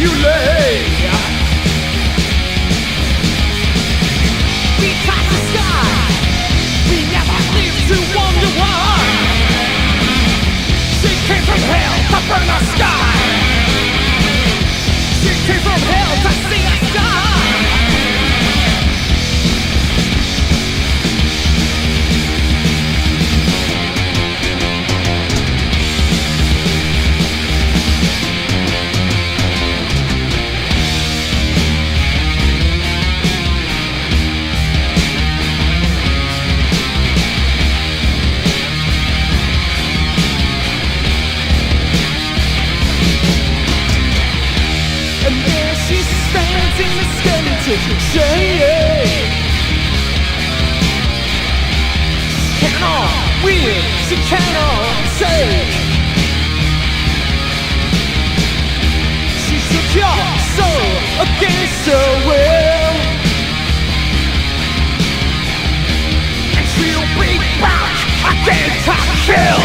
you lay. We touch the sky, we never live to wonder why. She came from hell to burn the sky. She came from hell to see us die. In the skeleton shade, she cannot win, she cannot save. She took your soul against her will, and she'll be back again to kill.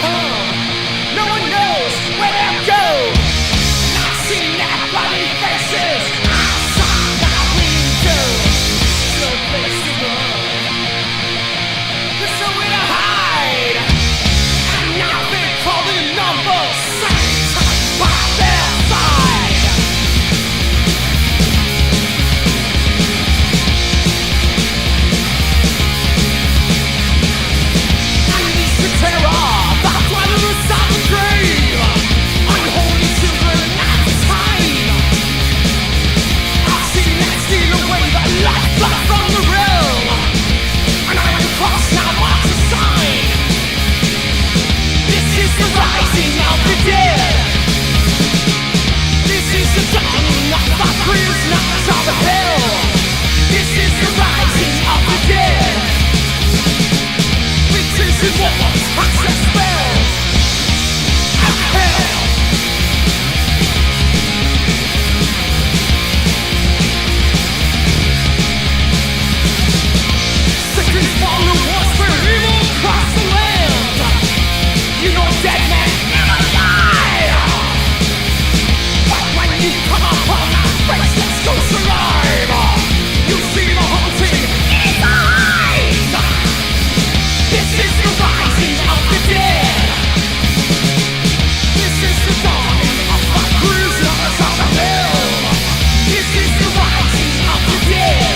come. No one knows where they'll go. Not seeing their bloody faces outside my window. No place to run. There's nowhere to hide. And now they're calling numbers. Satan by their side. Unleash the terror. That's why the roots of the grave. Unholy children at the time. I've seen that steal away the lifeblood from the realm. And I am cross now marks a sign. This is the rising of the dead. This is the dawning of the prisoners of hell. This is the rising of the dead. Witches and wolves, access spells of hell. Satan swallowed wars where evil across the land. You know dead men never die. But when you come upon that faceless ghost alive, you see the haunting in his eyes. This is the rising of the dead. This is the dawning of the prisoners of hell. This is the rising of the dead.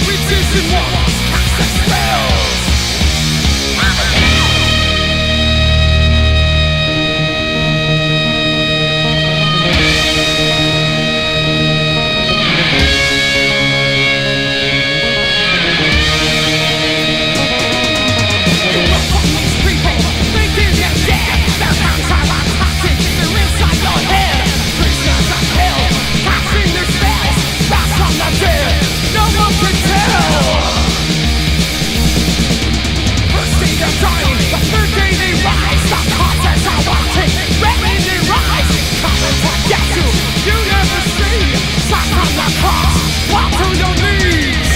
Witches and wolves cast their spells of hell. You look on these people, thinking they're dead. Their hands are unpacking, they're inside your head. Prisoners of hell, casting their spells. That's from the dead, no one can tell. First day they're dying, the third day they rise. The concepts are wanting, red in their eyes. Coming to get you, you never see. Shot from the cross, walk to your knees.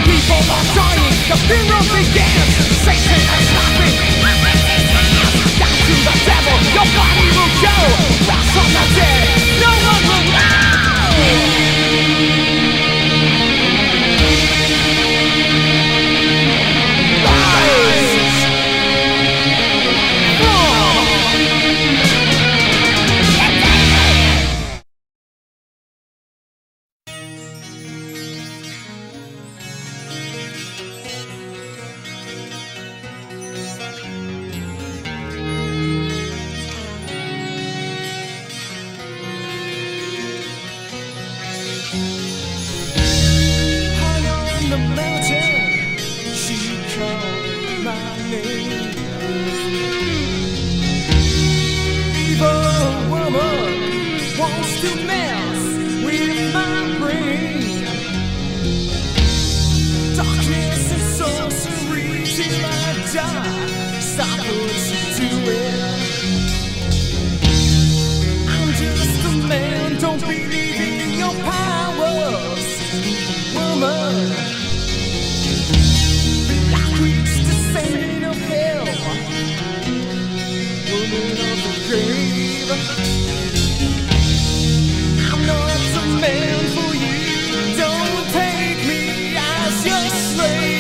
People are dying, the funeral begins. Satan is laughing, I raise his hands. Down to the devil, your body will go. Rise from the dead, no one will know. Rise. High on the mountain, she called my name. Evil woman wants to mess with my brain. Darkness and sorcery till I die. Stop what you're doing. I'm just a man, don't believe in your powers, woman. Black weeds descending of hell, woman of the grave. I'm not the man for you, don't take me as your slave.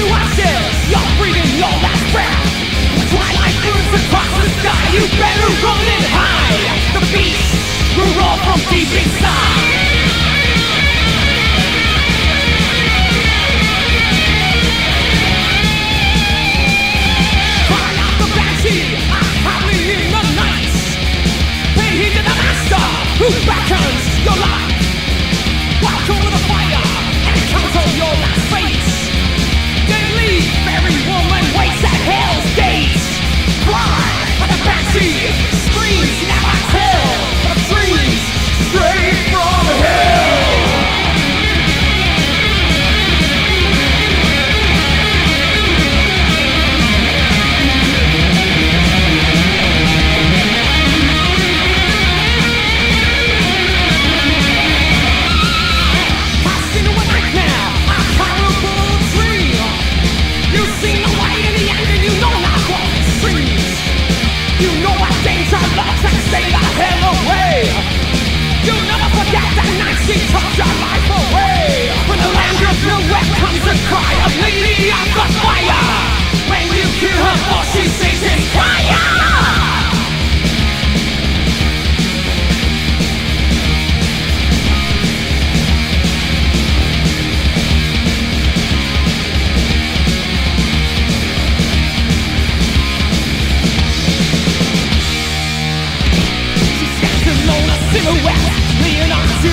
to ashes. You're breathing your last breath. The twilight moves across the sky. You better run and hide. The beast will roar from deep inside. Fire out the banshee, I'm howling in the night. Pay heed to the master who beckons your life. Welcome to the fire and encounter your last fate. Deadly fairy woman waits at hell's gates. Fly at the banshee, screams never tell of dreams straight from hell. Stay the hell away. You'll never forget that night she took your life away. When the land of nowhere comes a cry of lady of the fire. When you kill her for she sings in fire. Silhouette, leaning onto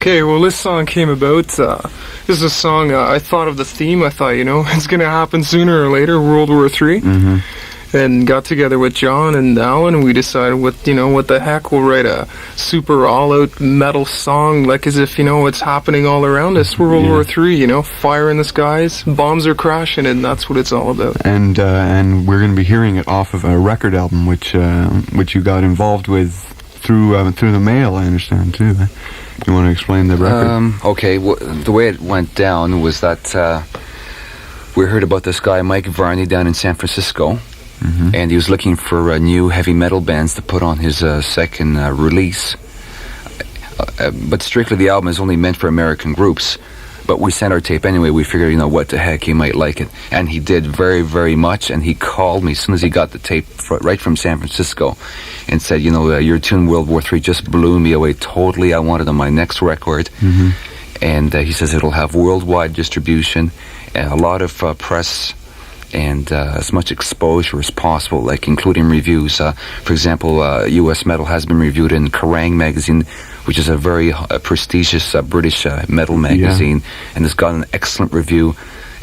Okay, well, this song came about. This is a song I thought of the theme. I thought, it's going to happen sooner or later, World War III. Mm-hmm. And got together with John and Alan, and we decided, what the heck, we'll write a super all-out metal song, like as if, it's happening all around us. World War III, fire in the skies, bombs are crashing, and that's what it's all about. And we're going to be hearing it off of a record album, which you got involved with through the mail, I understand, too. You want to explain the record? Okay, the way it went down was that we heard about this guy, Mike Varney, down in San Francisco. Mm-hmm. And he was looking for new heavy metal bands to put on his second release. But strictly the album is only meant for American groups. But we sent our tape anyway. We figured, what the heck, he might like it. And he did very, very much. And he called me as soon as he got the tape right from San Francisco and said, your tune World War III just blew me away totally. I want it on my next record. Mm-hmm. And he says it'll have worldwide distribution and a lot of press and as much exposure as possible, like including reviews. For example, US Metal has been reviewed in Kerrang! Magazine, which is a very prestigious British metal magazine, and it's got an excellent review,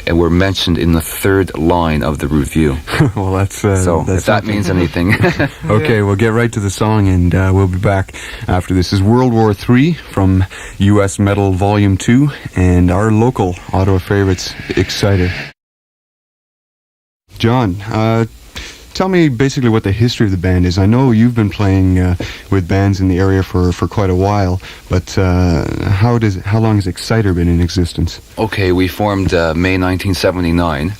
and we're mentioned in the third line of the review. Well, that's so that's if that means anything. Okay, we'll get right to the song, and we'll be back after this. Is World War III from US Metal Volume 2, and our local Ottawa favorites, Exciter. John, tell me basically what the history of the band is. I know you've been playing with bands in the area for quite a while, but how long has Exciter been in existence? Okay, we formed May 1979,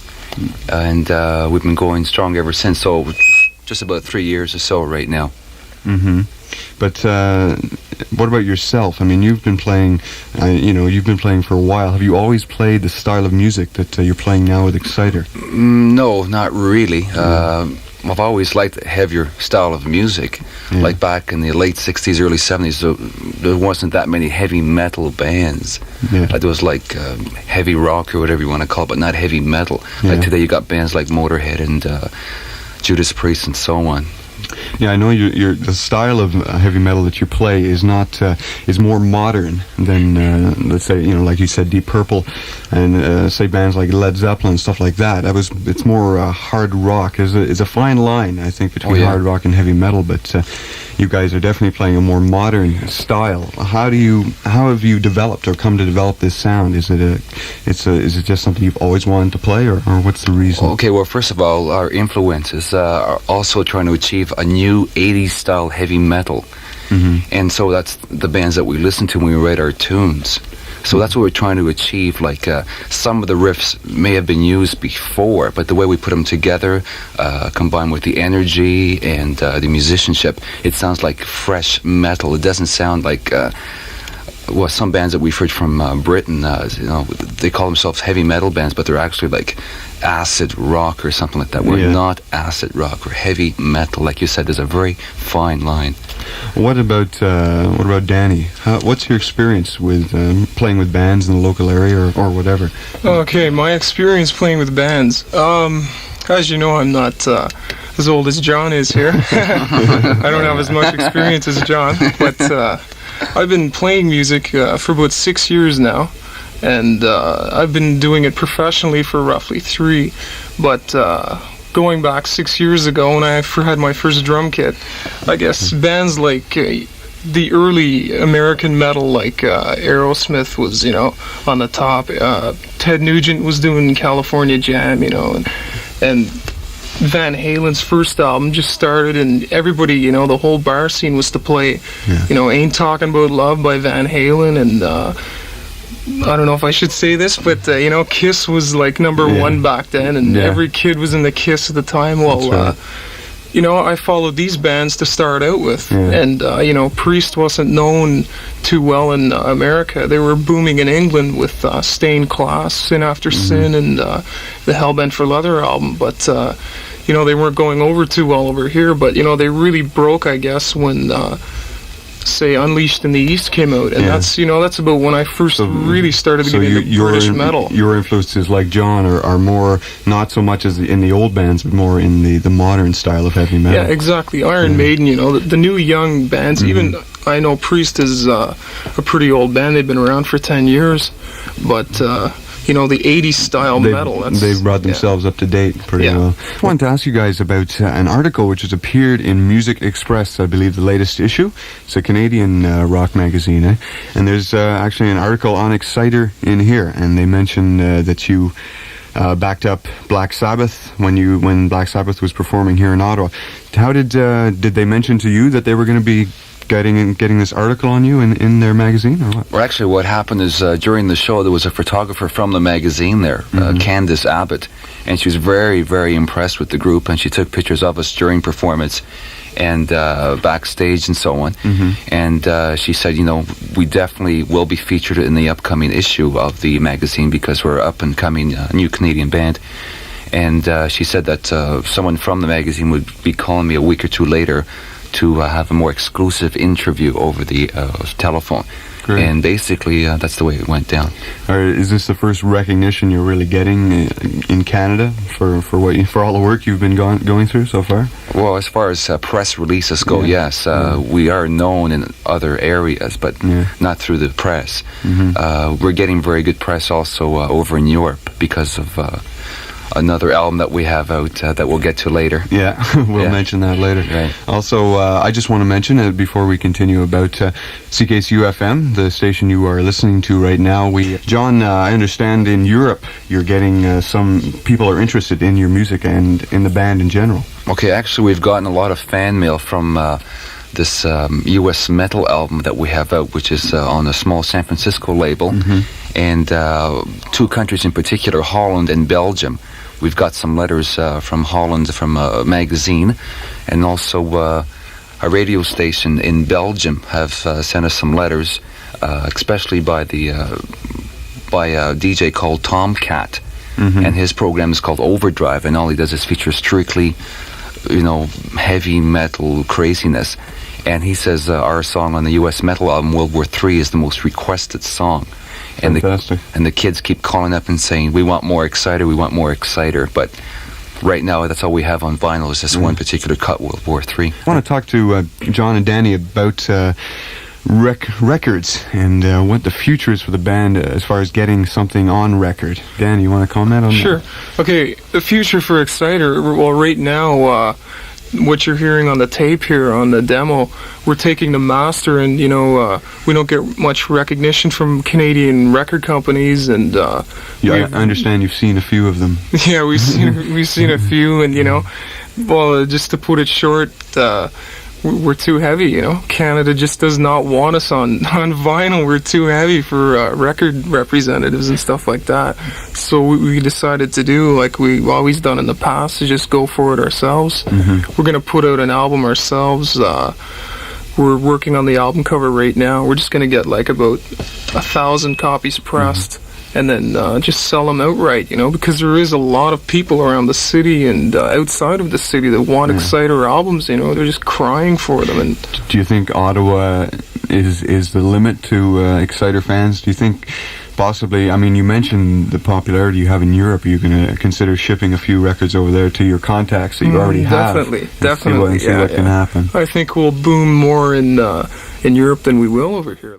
and we've been going strong ever since, so just about 3 years or so right now. Mm-hmm. But what about yourself? I mean, you've been playing for a while. Have you always played the style of music that you're playing now with Exciter? No, not really. I've always liked the heavier style of music. Yeah. Like back in the late 60s, early 70s, there wasn't that many heavy metal bands. Yeah. There was like heavy rock or whatever you want to call it, but not heavy metal. Yeah. Like today you got bands like Motorhead and Judas Priest and so on. Yeah, I know the style of heavy metal that you play is more modern than let's say, like you said, Deep Purple and say bands like Led Zeppelin and stuff like that. It's more hard rock. It's a fine line, I think, between hard rock and heavy metal, but you guys are definitely playing a more modern style. How have you developed or come to develop this sound? Is it just something you've always wanted to play, or what's the reason? Okay, well, first of all, our influences are also trying to achieve a new 80s style heavy metal. Mm-hmm. And so that's the bands that we listen to when we write our tunes. So that's what we're trying to achieve. Like some of the riffs may have been used before, but the way we put them together, combined with the energy and the musicianship, it sounds like fresh metal. It doesn't sound like some bands that we've heard from Britain. They call themselves heavy metal bands, but they're actually like acid rock or something like that. We're not acid rock. We're heavy metal. Like you said, there's a very fine line. What about Danny? What's your experience with playing with bands in the local area or whatever? Okay, my experience playing with bands. As you know, I'm not as old as John is here. I don't have as much experience as John, but I've been playing music for about 6 years now, and I've been doing it professionally for roughly 3. But going back 6 years ago when I had my first drum kit, I guess bands like the early American metal, like Aerosmith was, on the top. Ted Nugent was doing California Jam, and Van Halen's first album just started, and everybody, the whole bar scene was to play, Ain't Talking About Love by Van Halen, and I don't know if I should say this, but Kiss was like number one back then, and every kid was in the Kiss at the time. Well, I followed these bands to start out with, and Priest wasn't known too well in America. They were booming in England with Stained Class, Sin After Sin, and the Hellbent for Leather album, but they weren't going over too well over here. But they really broke, I guess, when say Unleashed in the East came out, and that's about when I first really started to get into British metal. Your influences, like John, are more not so much as in the old bands, but more in the modern style of heavy metal. Yeah, exactly. Iron Maiden, the new young bands, even I know Priest is a pretty old band. They've been around for 10 years, but you know, the 80s style metal. They've brought themselves up to date pretty well. I wanted to ask you guys about an article which has appeared in Music Express, I believe the latest issue. It's a Canadian rock magazine, eh? And there's actually an article on Exciter in here, and they mention that you backed up Black Sabbath when Black Sabbath was performing here in Ottawa. How did they mention to you that they were going to be getting this article on you in their magazine, or what? Well, actually, what happened is during the show, there was a photographer from the magazine there, Candace Abbott, and she was very, very impressed with the group, and she took pictures of us during performance and backstage and so on. And she said, you know, we definitely will be featured in the upcoming issue of the magazine because we're up and coming new Canadian band. And she said that someone from the magazine would be calling me a week or two later to have a more exclusive interview over the telephone. Great. And basically, that's the way it went down. Is this the first recognition you're really getting in Canada for all the work you've been going through so far? Well, as far as press releases go, yes. We are known in other areas, but not through the press. We're getting very good press also over in Europe because of another album that we have out that we'll get to later. Yeah, we'll mention that later. Right. Also, I just want to mention before we continue about CKCU-FM, the station you are listening to right now. John, I understand in Europe you're getting some people are interested in your music and in the band in general. Okay, actually we've gotten a lot of fan mail from this U.S. metal album that we have out, which is on a small San Francisco label, and two countries in particular, Holland and Belgium. We've got some letters from Holland, from a magazine, and also a radio station in Belgium have sent us some letters, especially by a DJ called Tomcat, and his program is called Overdrive, and all he does is feature strictly, you know, heavy metal craziness. And he says our song on the U.S. metal album, World War III, is the most requested song. And the kids keep calling up and saying, we want more Exciter, we want more Exciter. But right now, that's all we have on vinyl is this one particular cut, World War III. I want to talk to John and Danny about records and what the future is for the band as far as getting something on record. Danny, you want to comment on that? Sure. Okay, the future for Exciter, well, right now, what you're hearing on the tape here, on the demo, we're taking the master, and, you know, we don't get much recognition from Canadian record companies, and I understand you've seen a few of them. Yeah, we've seen a few, and, you know, well, just to put it short, we're too heavy, you know. Canada just does not want us on vinyl. We're too heavy for record representatives and stuff like that. So we decided to do like we've always done in the past, to just go for it ourselves. We're going to put out an album ourselves. We're working on the album cover right now. We're just going to get like about 1,000 copies pressed. And then just sell them outright, you know, because there is a lot of people around the city and outside of the city that want Exciter albums, you know. They're just crying for them. And do you think Ottawa is the limit to Exciter fans? Do you think possibly, I mean, you mentioned the popularity you have in Europe. Are you going to consider shipping a few records over there to your contacts that you already have? Definitely. And see what can happen. I think we'll boom more in Europe than we will over here.